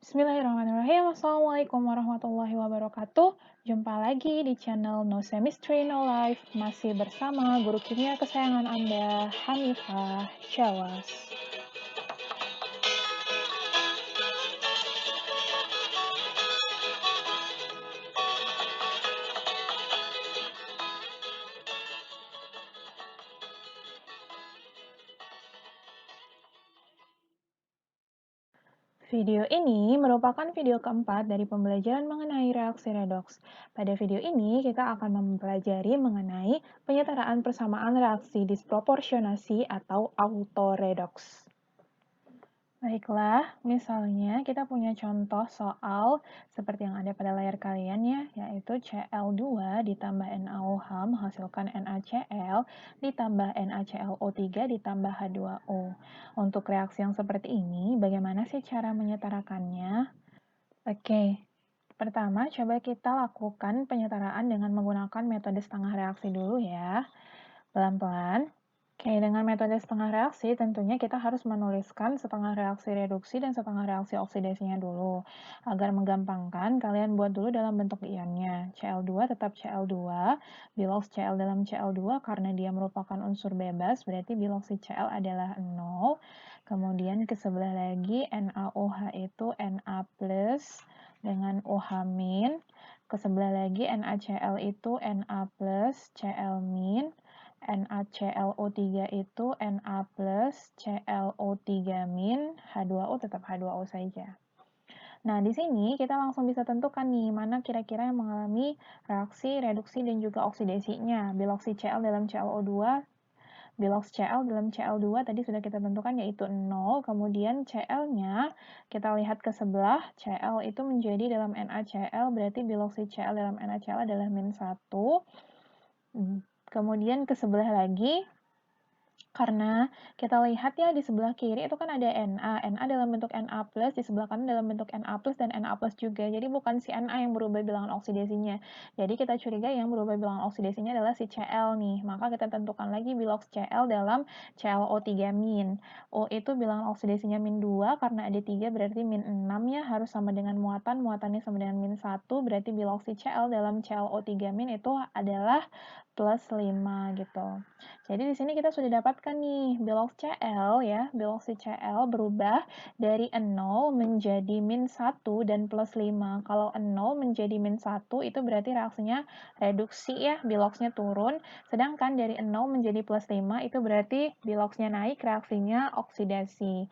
Bismillahirrahmanirrahim. Assalamualaikum warahmatullahi wabarakatuh. Jumpa lagi di channel No Chemistry No Life. Masih bersama guru kimia kesayangan Anda, Hanifah Jawas. Video ini merupakan video keempat dari pembelajaran mengenai reaksi redoks. Pada video ini, kita akan mempelajari mengenai penyetaraan persamaan reaksi disproporsionasi atau autoredoks. Baiklah, misalnya kita punya contoh soal seperti yang ada pada layar kalian ya, yaitu Cl2 ditambah NaOH menghasilkan NaCl ditambah NaClO3 ditambah H2O. Untuk reaksi yang seperti ini, bagaimana sih cara menyetarakannya? Oke, pertama coba kita lakukan penyetaraan dengan menggunakan metode setengah reaksi dulu ya. Pelan-pelan. Oke, dengan metode setengah reaksi, tentunya kita harus menuliskan setengah reaksi reduksi dan setengah reaksi oksidasinya dulu. Agar menggampangkan, kalian buat dulu dalam bentuk ionnya. Cl2 tetap Cl2, bilox Cl dalam Cl2 karena dia merupakan unsur bebas, berarti biloksi Cl adalah 0. Kemudian ke sebelah lagi, NaOH itu Na plus dengan OH min. Ke sebelah lagi, NaCl itu Na plus Cl min. NaClO3 itu Na plus ClO3 min, H2O tetap H2O saja. Nah, di sini kita langsung bisa tentukan nih, mana kira-kira yang mengalami reaksi, reduksi, dan juga oksidasinya. Biloksi Cl dalam ClO2, bilox Cl dalam Cl2 tadi sudah kita tentukan yaitu 0, kemudian Cl-nya kita lihat ke sebelah, Cl itu menjadi dalam NaCl, berarti biloksi Cl dalam NaCl adalah min 1. Kemudian ke sebelah lagi, karena kita lihat ya di sebelah kiri itu kan ada Na dalam bentuk Na+, di sebelah kanan dalam bentuk Na+, dan Na+ juga. Jadi bukan si Na yang berubah bilangan oksidasinya. Jadi kita curiga yang berubah bilangan oksidasinya adalah si Cl nih. Maka kita tentukan lagi bilox Cl dalam ClO3 min. O itu bilangan oksidasinya min 2, karena ada 3 berarti min 6 ya, harus sama dengan muatan. Muatannya sama dengan min 1, berarti biloksi Cl dalam ClO3 min itu adalah plus 5 gitu. Jadi di sini kita sudah dapatkan nih bilox Cl ya, biloksi Cl berubah dari 0 menjadi min 1 dan plus 5. Kalau 0 menjadi min 1 itu berarti reaksinya reduksi ya, biloxnya turun. Sedangkan dari 0 menjadi plus 5 itu berarti biloxnya naik, reaksinya oksidasi.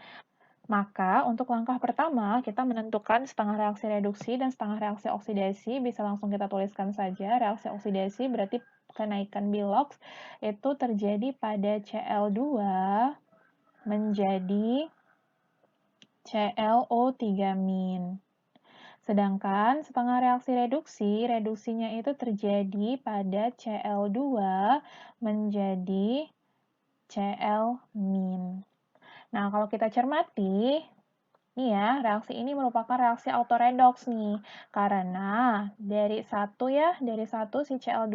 Maka untuk langkah pertama kita menentukan setengah reaksi reduksi dan setengah reaksi oksidasi, bisa langsung kita tuliskan saja. Reaksi oksidasi berarti kenaikan bilox itu terjadi pada Cl2 menjadi ClO3-. Sedangkan setengah reaksi reduksi, reduksinya itu terjadi pada Cl2 menjadi Cl-. Nah, kalau kita cermati, nih ya, reaksi ini merupakan reaksi autoredoks nih. Karena dari satu si Cl2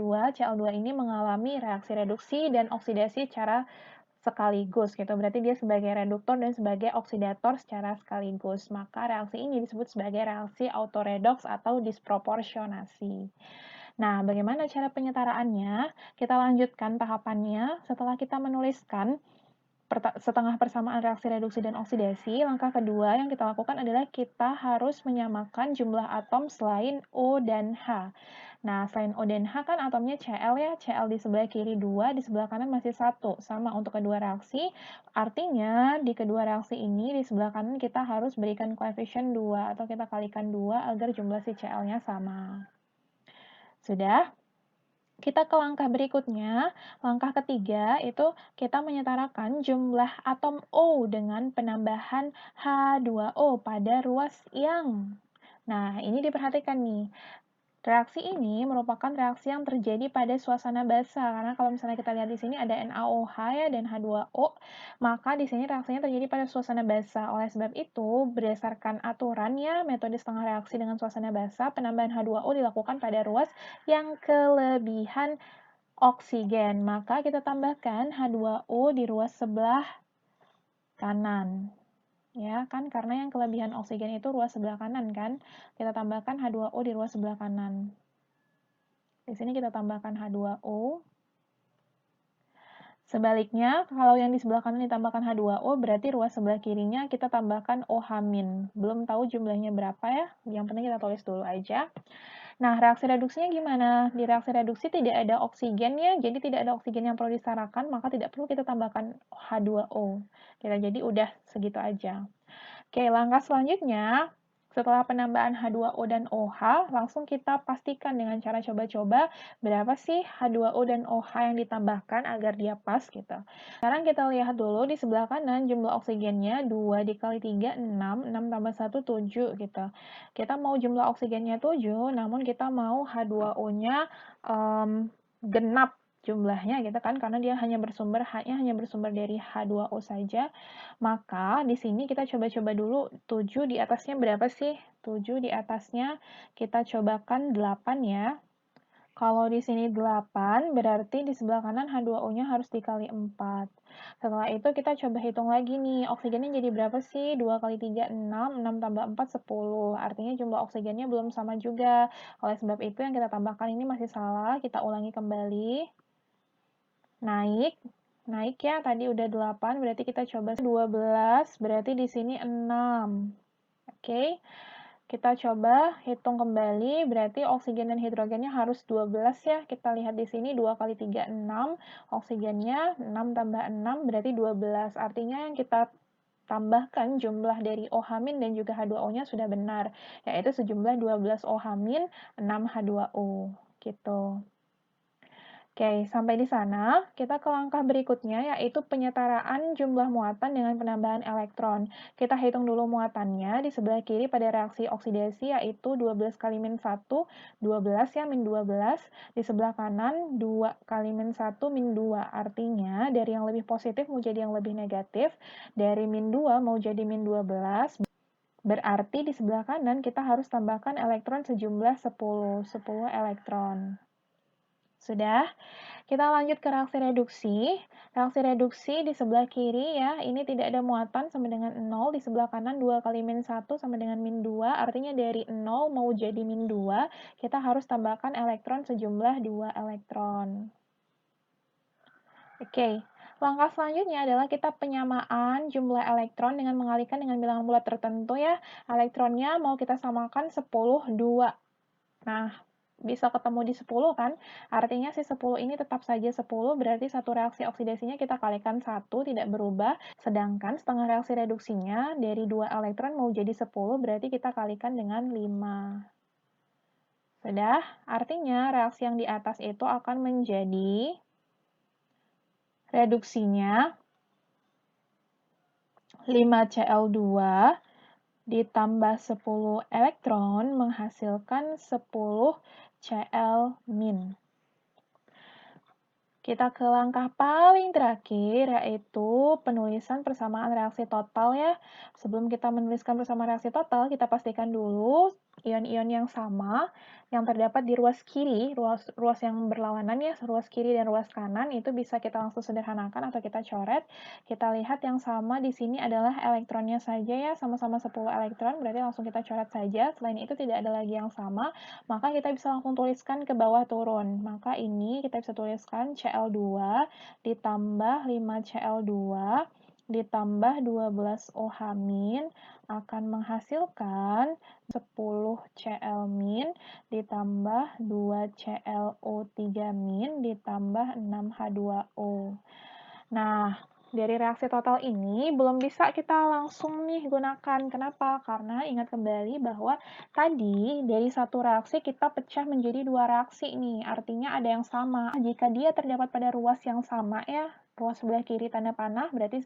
ini mengalami reaksi reduksi dan oksidasi secara sekaligus gitu. Berarti dia sebagai reduktor dan sebagai oksidator secara sekaligus. Maka reaksi ini disebut sebagai reaksi autoredoks atau disproporsionasi. Nah, bagaimana cara penyetaraannya? Kita lanjutkan tahapannya setelah kita menuliskan setengah persamaan reaksi reduksi dan oksidasi. Langkah kedua yang kita lakukan adalah kita harus menyamakan jumlah atom selain O dan H. Nah, selain O dan H kan atomnya Cl ya, Cl di sebelah kiri 2, di sebelah kanan masih 1. Sama untuk kedua reaksi, artinya di kedua reaksi ini di sebelah kanan kita harus berikan koefisien 2 atau kita kalikan 2 agar jumlah si Cl-nya sama. Sudah? Kita ke langkah berikutnya, langkah ketiga itu kita menyetarakan jumlah atom O dengan penambahan H2O pada ruas yang. Nah, ini diperhatikan nih. Reaksi ini merupakan reaksi yang terjadi pada suasana basah, karena kalau misalnya kita lihat di sini ada NaOH ya dan H2O, maka di sini reaksinya terjadi pada suasana basah. Oleh sebab itu, berdasarkan aturannya metode setengah reaksi dengan suasana basah, penambahan H2O dilakukan pada ruas yang kelebihan oksigen. Maka kita tambahkan H2O di ruas sebelah kanan. ya kan? Karena yang kelebihan oksigen itu ruas sebelah kanan kan? Kita tambahkan H2O di ruas sebelah kanan. Di sini kita tambahkan H2O. Sebaliknya, kalau yang di sebelah kanan ditambahkan H2O, berarti ruas sebelah kirinya kita tambahkan OH-. Belum tahu jumlahnya berapa ya, yang penting kita tulis dulu aja. Nah, reaksi reduksinya gimana? Di reaksi reduksi tidak ada oksigen ya, jadi tidak ada oksigen yang perlu disarakan, maka tidak perlu kita tambahkan H2O. Jadi udah segitu aja. Oke, langkah selanjutnya, setelah penambahan H2O dan OH, langsung kita pastikan dengan cara coba-coba berapa sih H2O dan OH yang ditambahkan agar dia pas gitu. Sekarang kita lihat dulu di sebelah kanan jumlah oksigennya 2 dikali 3, 6, 6 tambah 1, 7 gitu. Kita mau jumlah oksigennya 7, namun kita mau H2O-nya genap jumlahnya gitu kan, karena dia hanya bersumber dari H2O saja. Maka di sini kita coba-coba dulu 7 di atasnya berapa sih? 7 di atasnya kita cobakan 8 ya. Kalau di sini 8, berarti di sebelah kanan H2O-nya harus dikali 4. Setelah itu kita coba hitung lagi nih, oksigennya jadi berapa sih? 2 kali 3, 6, 6 tambah 4, 10. Artinya jumlah oksigennya belum sama juga. Oleh sebab itu yang kita tambahkan ini masih salah, kita ulangi kembali. Naik ya, tadi udah 8, berarti kita coba 12, berarti di sini 6. Oke, kita coba hitung kembali, berarti oksigen dan hidrogennya harus 12 ya. Kita lihat di sini 2 kali 3, 6, oksigennya 6 tambah 6, berarti 12. Artinya yang kita tambahkan jumlah dari OH- dan juga H2O-nya sudah benar, yaitu sejumlah 12 OH-, 6 H2O, gitu. Oke, sampai di sana, kita ke langkah berikutnya, yaitu penyetaraan jumlah muatan dengan penambahan elektron. Kita hitung dulu muatannya di sebelah kiri pada reaksi oksidasi, yaitu 12 kali min 1, 12 ya, min 12. Di sebelah kanan, 2 kali min 1, min 2. Artinya, dari yang lebih positif mau jadi yang lebih negatif, dari min 2 mau jadi min 12, berarti di sebelah kanan kita harus tambahkan elektron sejumlah 10 elektron. Sudah? Kita lanjut ke reaksi reduksi. Reaksi reduksi di sebelah kiri ya, ini tidak ada muatan sama dengan 0. Di sebelah kanan 2 kali min 1 sama dengan min 2. Artinya dari 0 mau jadi min 2, kita harus tambahkan elektron sejumlah 2 elektron. Oke, langkah selanjutnya adalah kita penyamaan jumlah elektron dengan mengalihkan dengan bilangan bulat tertentu ya. Elektronnya mau kita samakan 10, 2. Nah, bisa ketemu di 10 kan? Artinya si 10 ini tetap saja 10, berarti satu reaksi oksidasinya kita kalikan 1, tidak berubah. Sedangkan setengah reaksi reduksinya dari 2 elektron mau jadi 10, berarti kita kalikan dengan 5. Sudah? Artinya reaksi yang di atas itu akan menjadi reduksinya 5Cl2 ditambah 10 elektron menghasilkan 10 Cl-. Kita ke langkah paling terakhir, yaitu penulisan persamaan reaksi total ya. Sebelum kita menuliskan persamaan reaksi total, kita pastikan dulu ion-ion yang sama yang terdapat di ruas kiri, ruas yang berlawanan ya, ruas kiri dan ruas kanan, itu bisa kita langsung sederhanakan atau kita coret. Kita lihat yang sama di sini adalah elektronnya saja ya, sama-sama 10 elektron, berarti langsung kita coret saja. Selain itu tidak ada lagi yang sama, maka kita bisa langsung tuliskan ke bawah turun. Maka ini kita bisa tuliskan Cl2 ditambah 5Cl2 ditambah 12 OH- akan menghasilkan 10 Cl- ditambah 2 ClO3- ditambah 6 H2O. Nah, dari reaksi total ini belum bisa kita langsung nih gunakan. Kenapa? Karena ingat kembali bahwa tadi dari satu reaksi kita pecah menjadi 2 reaksi nih. Artinya ada yang sama. Jika dia terdapat pada ruas yang sama ya, ruas sebelah kiri tanda panah berarti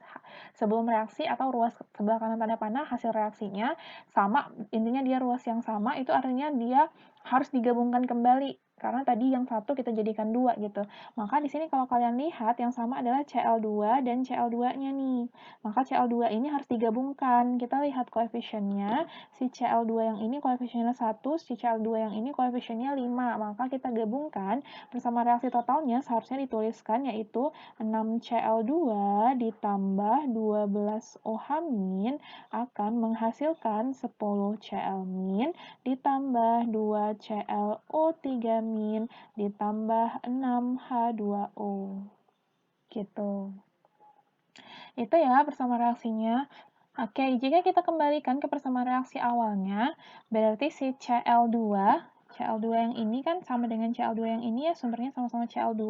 sebelum reaksi atau ruas sebelah kanan tanda panah hasil reaksinya sama, intinya dia ruas yang sama, itu artinya dia harus digabungkan kembali karena tadi yang satu kita jadikan 2 gitu. Maka di sini kalau kalian lihat yang sama adalah Cl2 dan Cl2-nya nih. Maka Cl2 ini harus digabungkan. Kita lihat koefisiennya, si Cl2 yang ini koefisiennya 1, si Cl2 yang ini koefisiennya 5. Maka kita gabungkan bersama reaksi totalnya seharusnya dituliskan yaitu 6Cl2 ditambah 12OH- akan menghasilkan 10Cl- ditambah 2ClO3- ditambah 6H2O. Gitu. Itu ya persamaan reaksinya. Oke, jika kita kembalikan ke persamaan reaksi awalnya, berarti si Cl2 yang ini kan sama dengan Cl2 yang ini ya, sumbernya sama-sama Cl2,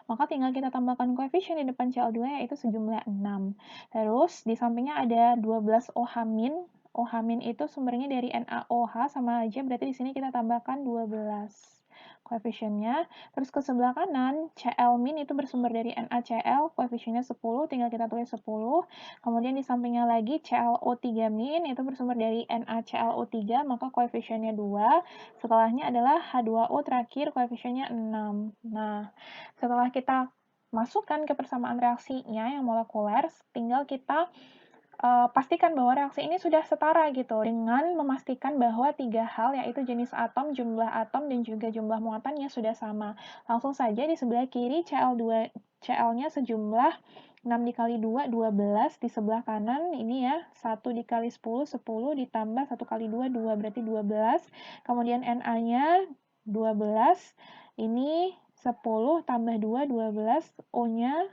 maka tinggal kita tambahkan koefisien di depan Cl2 yaitu sejumlah 6. Terus di sampingnya ada 12OH-, OH- itu sumbernya dari NaOH sama aja, berarti di sini kita tambahkan 12 koefisiennya. Terus ke sebelah kanan, Cl- itu bersumber dari NaCl, koefisiennya 10, tinggal kita tulis 10. Kemudian di sampingnya lagi ClO3- itu bersumber dari NaClO3, maka koefisiennya 2. Setelahnya adalah H2O terakhir, koefisiennya 6. Nah, setelah kita masukkan ke persamaan reaksinya yang molekuler, tinggal kita pastikan bahwa reaksi ini sudah setara gitu, dengan memastikan bahwa 3 hal yaitu jenis atom, jumlah atom, dan juga jumlah muatannya sudah sama. Langsung saja di sebelah kiri Cl-nya sejumlah 6 dikali 2, 12. Di sebelah kanan ini ya, 1 dikali 10, 10, ditambah 1 kali 2, 2, berarti 12. Kemudian Na-nya 12, ini 10 tambah 2, 12. O-nya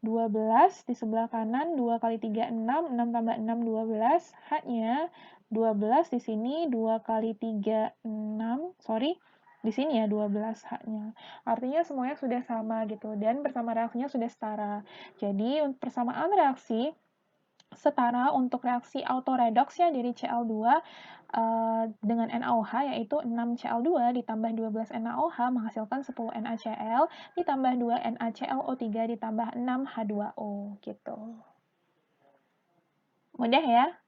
12, di sebelah kanan 2 kali 3, 6, 6 tambah 6, 12. H-nya 12, di sini 2 kali 3, 6, sorry, di sini ya 12 H-nya. Artinya semuanya sudah sama gitu, dan persamaan reaksinya sudah setara. Jadi persamaan reaksi setara untuk reaksi autoredoks ya dari Cl2 dengan NaOH yaitu 6Cl2 ditambah 12 NaOH menghasilkan 10 NaCl ditambah 2 NaClO3 ditambah 6 H2O gitu. Mudah ya?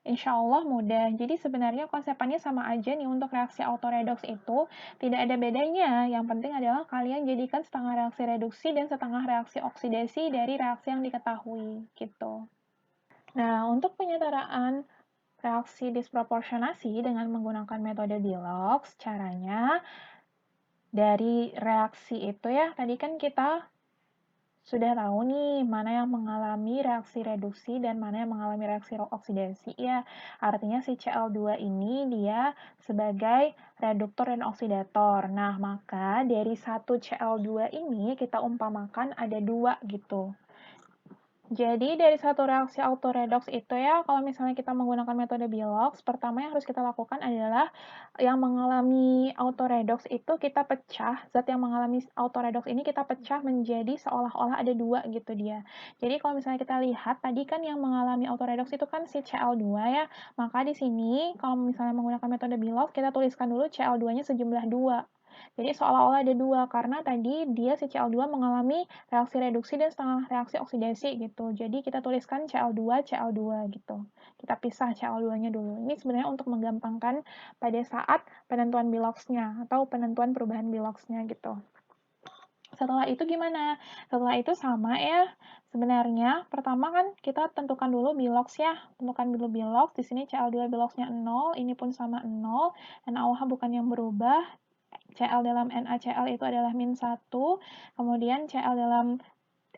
Insya Allah mudah. Jadi sebenarnya konsepannya sama aja nih untuk reaksi autoredoks itu. Tidak ada bedanya. Yang penting adalah kalian jadikan setengah reaksi reduksi dan setengah reaksi oksidasi dari reaksi yang diketahui. Gitu. Nah, untuk penyetaraan reaksi disproporsionasi dengan menggunakan metode Bilox, caranya dari reaksi itu ya, tadi kan kita sudah tahu nih mana yang mengalami reaksi reduksi dan mana yang mengalami reaksi oksidasi ya. Artinya si Cl2 ini dia sebagai reduktor dan oksidator. Nah, maka dari satu Cl2 ini kita umpamakan ada 2 gitu. Jadi dari satu reaksi autoredoks itu ya, kalau misalnya kita menggunakan metode Bilox, pertama yang harus kita lakukan adalah yang mengalami autoredoks itu kita pecah, zat yang mengalami autoredoks ini kita pecah menjadi seolah-olah ada 2 gitu dia. Jadi kalau misalnya kita lihat, tadi kan yang mengalami autoredoks itu kan si Cl2 ya, maka di sini kalau misalnya menggunakan metode Bilox, kita tuliskan dulu Cl2-nya sejumlah 2. Jadi seolah-olah ada 2, karena tadi dia si Cl2 mengalami reaksi reduksi dan setengah reaksi oksidasi gitu. Jadi kita tuliskan Cl2, Cl2 gitu. Kita pisah Cl2-nya dulu. Ini sebenarnya untuk menggampangkan pada saat penentuan Bilox-nya atau penentuan perubahan Bilox-nya gitu. Setelah itu gimana? Setelah itu sama ya. Sebenarnya pertama kan kita tentukan dulu Bilox ya. Tentukan dulu Bilox. Di sini Cl2 Bilox-nya 0, ini pun sama 0. NaOH bukan yang berubah. Cl dalam NaCl itu adalah min 1, kemudian Cl dalam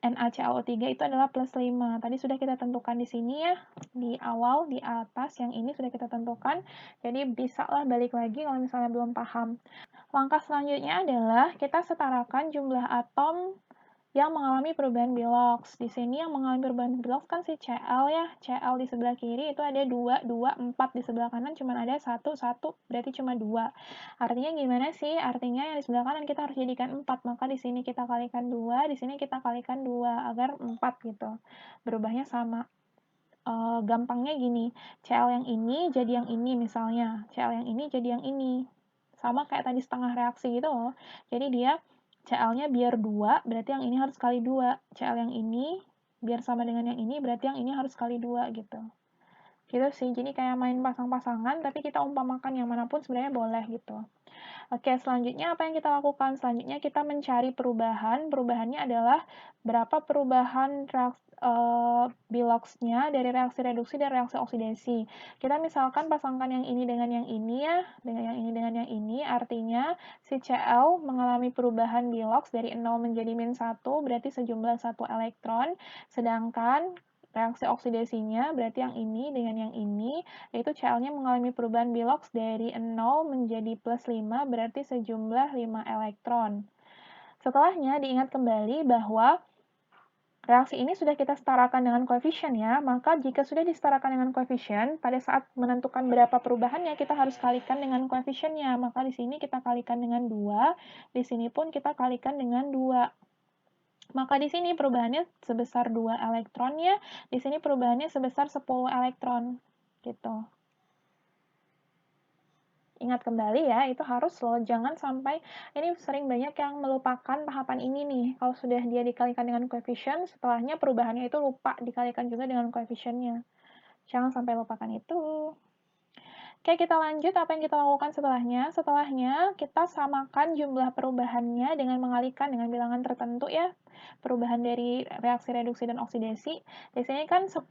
NaClO3 itu adalah plus 5. Tadi sudah kita tentukan di sini ya, di awal, di atas, yang ini sudah kita tentukan. Jadi bisa lah balik lagi kalau misalnya belum paham. Langkah selanjutnya adalah kita setarakan jumlah atom yang mengalami perubahan Bilox. Di sini yang mengalami perubahan Bilox kan si Cl ya. Cl di sebelah kiri itu ada 2, 2, 4. Di sebelah kanan cuma ada 1, 1. Berarti cuma 2. Artinya gimana sih? Artinya yang di sebelah kanan kita harus jadikan 4. Maka di sini kita kalikan 2, di sini kita kalikan 2 agar 4 gitu. Berubahnya sama. Gampangnya gini. Cl yang ini jadi yang ini misalnya. Cl yang ini jadi yang ini. Sama kayak tadi setengah reaksi gitu loh. Jadi dia Cl-nya biar 2, berarti yang ini harus kali 2. Cl yang ini biar sama dengan yang ini, berarti yang ini harus kali 2 gitu. Gitu sih, jadi kayak main pasang-pasangan, tapi kita umpamakan yang manapun sebenarnya boleh gitu. Oke, selanjutnya apa yang kita lakukan? Selanjutnya kita mencari perubahan. Perubahannya adalah berapa perubahan biloxnya dari reaksi reduksi dan reaksi oksidasi. Kita misalkan pasangkan yang ini dengan yang ini ya, dengan yang ini dengan yang ini, artinya si Cl mengalami perubahan bilox dari 0 menjadi min 1, berarti sejumlah 1 elektron, sedangkan reaksi oksidasinya, berarti yang ini dengan yang ini, yaitu Cl-nya mengalami perubahan bilox dari 0 menjadi plus 5, berarti sejumlah 5 elektron. Setelahnya diingat kembali bahwa reaksi ini sudah kita setarakan dengan koefisien ya, maka jika sudah disetarakan dengan koefisien, pada saat menentukan berapa perubahannya, kita harus kalikan dengan koefisiennya. Maka di sini kita kalikan dengan 2, di sini pun kita kalikan dengan 2. Maka di sini perubahannya sebesar 2 elektron ya, di sini perubahannya sebesar 10 elektron. Gitu. Ingat kembali ya, itu harus loh, jangan sampai, ini sering banyak yang melupakan tahapan ini nih. Kalau sudah dia dikalikan dengan koefisien, setelahnya perubahannya itu lupa dikalikan juga dengan koefisiennya. Jangan sampai lupakan itu. Oke, kita lanjut apa yang kita lakukan setelahnya. Setelahnya, kita samakan jumlah perubahannya dengan mengalihkan dengan bilangan tertentu ya. Perubahan dari reaksi reduksi dan oksidasi. Di sini kan 10,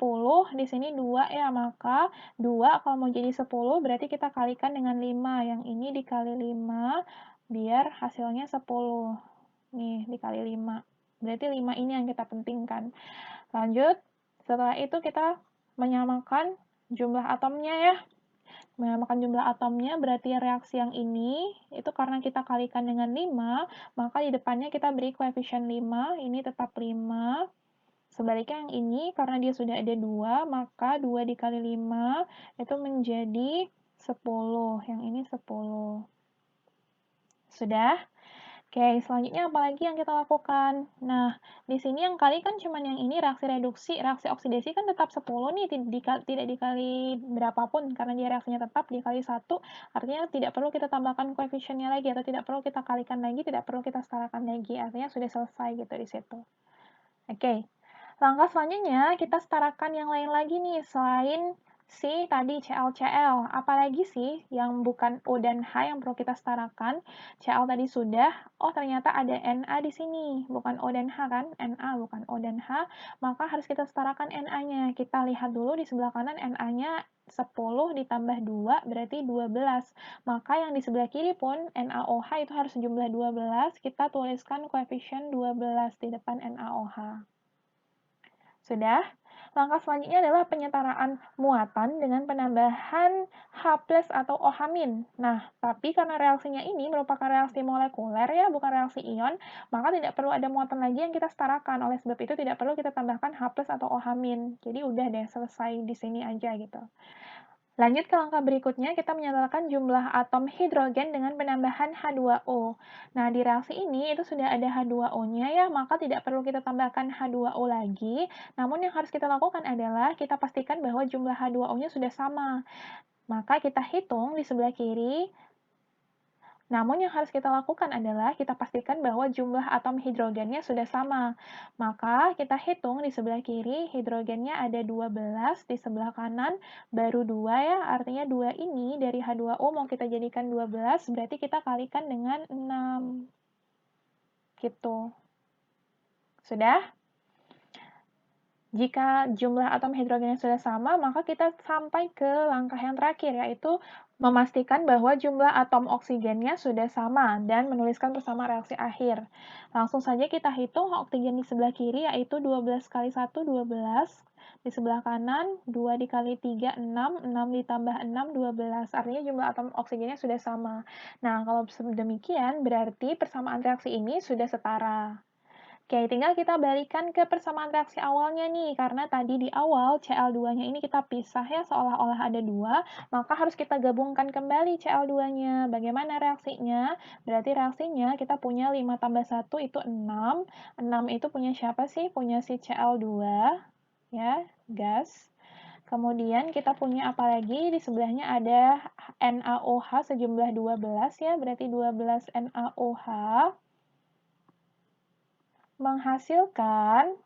di sini 2 ya, maka 2 kalau mau jadi 10 berarti kita kalikan dengan 5. Yang ini dikali 5 biar hasilnya 10. Nih, dikali 5. Berarti 5 ini yang kita pentingkan. Lanjut, setelah itu kita menyamakan jumlah atomnya ya. Menyamakan jumlah atomnya berarti reaksi yang ini, itu karena kita kalikan dengan 5, maka di depannya kita beri koefisien 5, ini tetap 5. Sebaliknya yang ini, karena dia sudah ada 2, maka 2 dikali 5 itu menjadi 10. Yang ini 10. Sudah? Oke, selanjutnya apa lagi yang kita lakukan? Nah, di sini yang kali kan cuma yang ini reaksi reduksi, reaksi oksidasi kan tetap 10 nih, tidak dikali berapapun, karena dia reaksinya tetap dikali 1, artinya tidak perlu kita tambahkan koefisiennya lagi, atau tidak perlu kita kalikan lagi, tidak perlu kita setarakan lagi, artinya sudah selesai gitu di situ. Oke, langkah selanjutnya kita setarakan yang lain lagi nih, selain si tadi CL. Apalagi sih yang bukan O dan H yang perlu kita setarakan? Cl tadi sudah, oh ternyata ada Na di sini, bukan O dan H kan? Na bukan O dan H, maka harus kita setarakan Na-nya. Kita lihat dulu di sebelah kanan Na-nya 10 ditambah 2 berarti 12. Maka yang di sebelah kiri pun NaOH itu harus jumlah 12, kita tuliskan koefisien 12 di depan NaOH. Sudah? Langkah selanjutnya adalah penyetaraan muatan dengan penambahan H+ atau OH-. Nah, tapi karena reaksinya ini merupakan reaksi molekuler ya, bukan reaksi ion, maka tidak perlu ada muatan lagi yang kita setarakan. Oleh sebab itu tidak perlu kita tambahkan H+ atau OH-. Jadi udah deh, selesai di sini aja gitu. Lanjut ke langkah berikutnya, kita menyatakan jumlah atom hidrogen dengan penambahan H2O. Nah, di reaksi ini itu sudah ada H2O-nya ya, maka tidak perlu kita tambahkan H2O lagi. Namun yang harus kita lakukan adalah kita pastikan bahwa jumlah H2O-nya sudah sama. Maka kita hitung di sebelah kiri. Namun yang harus kita lakukan adalah kita pastikan bahwa jumlah atom hidrogennya sudah sama. Maka kita hitung di sebelah kiri hidrogennya ada 12, di sebelah kanan baru 2 ya, artinya 2 ini dari H2O mau kita jadikan 12, berarti kita kalikan dengan 6. Gitu. Sudah? Jika jumlah atom hidrogennya sudah sama, maka kita sampai ke langkah yang terakhir, yaitu memastikan bahwa jumlah atom oksigennya sudah sama dan menuliskan bersama reaksi akhir. Langsung saja kita hitung oksigen di sebelah kiri, yaitu 12 kali 1, 12. Di sebelah kanan, 2 dikali 3, 6. 6 ditambah 6, 12. Artinya jumlah atom oksigennya sudah sama. Nah, kalau demikian, berarti persamaan reaksi ini sudah setara. Oke, tinggal kita balikan ke persamaan reaksi awalnya nih, karena tadi di awal Cl2-nya ini kita pisah ya, seolah-olah ada 2, maka harus kita gabungkan kembali Cl2-nya. Bagaimana reaksinya? Berarti reaksinya kita punya 5 tambah 1 itu 6. 6 itu punya siapa sih? Punya si Cl2, ya, gas. Kemudian kita punya apa lagi? Di sebelahnya ada NaOH sejumlah 12 ya, berarti 12 NaOH. Menghasilkan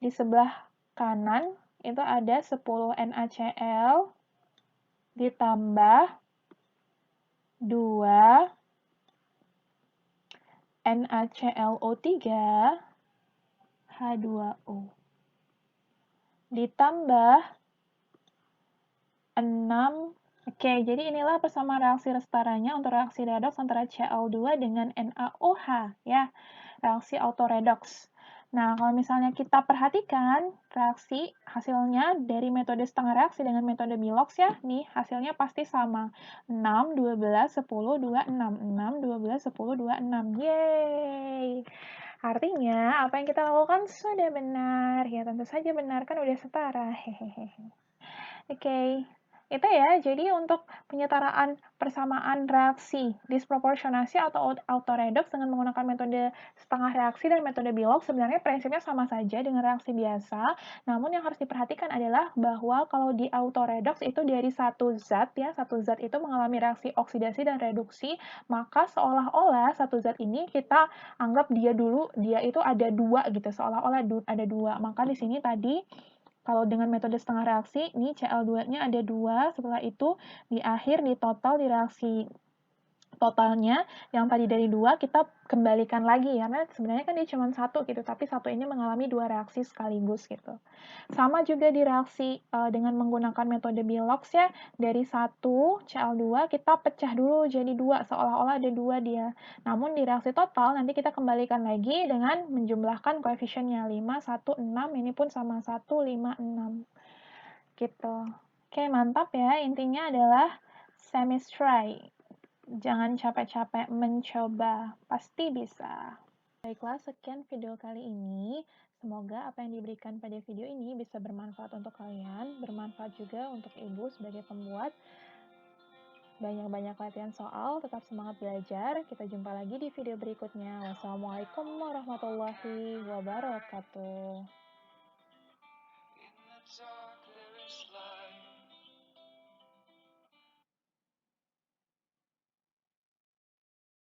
di sebelah kanan itu ada 10 NaCl ditambah 2 NaClO3 H2O ditambah 6. Oke, jadi inilah persamaan reaksi restorannya untuk reaksi redoks antara Cl2 dengan NaOH ya, reaksi autoredoks. Nah, kalau misalnya kita perhatikan reaksi hasilnya dari metode setengah reaksi dengan metode Bilox ya, nih hasilnya pasti sama. 6, 12, 10, 26. 6, 12, 10, 26. Yeay! Artinya, apa yang kita lakukan sudah benar. Ya, tentu saja benar, kan udah setara. Hehehe. Oke, itu ya. Jadi untuk penyetaraan persamaan reaksi disproporsionasi atau autoredoks dengan menggunakan metode setengah reaksi dan metode Bilox sebenarnya prinsipnya sama saja dengan reaksi biasa. Namun yang harus diperhatikan adalah bahwa kalau di autoredoks itu dari satu zat ya, satu zat itu mengalami reaksi oksidasi dan reduksi, maka seolah-olah satu zat ini kita anggap dia itu ada dua gitu, seolah-olah ada dua. Maka di sini tadi kalau dengan metode setengah reaksi, ini Cl2-nya ada 2, setelah itu di akhir, di total, di reaksi totalnya, yang tadi dari 2, kita kembalikan lagi, karena sebenarnya kan dia cuma 1 gitu, tapi 1 ini mengalami 2 reaksi sekaligus gitu. Sama juga di reaksi dengan menggunakan metode Bilox ya, dari 1 Cl2 kita pecah dulu jadi 2, seolah-olah ada 2 dia. Namun di reaksi total nanti kita kembalikan lagi dengan menjumlahkan koefisiennya 5, 1, 6, ini pun sama 1, 5, 6. Gitu. Oke, mantap ya. Intinya adalah semistry. Jangan capek-capek mencoba, pasti bisa. Baiklah, sekian video kali ini. Semoga apa yang diberikan pada video ini bisa bermanfaat untuk kalian, bermanfaat juga untuk ibu sebagai pembuat. Banyak-banyak latihan soal, tetap semangat belajar. Kita jumpa lagi di video berikutnya. Wassalamualaikum warahmatullahi wabarakatuh.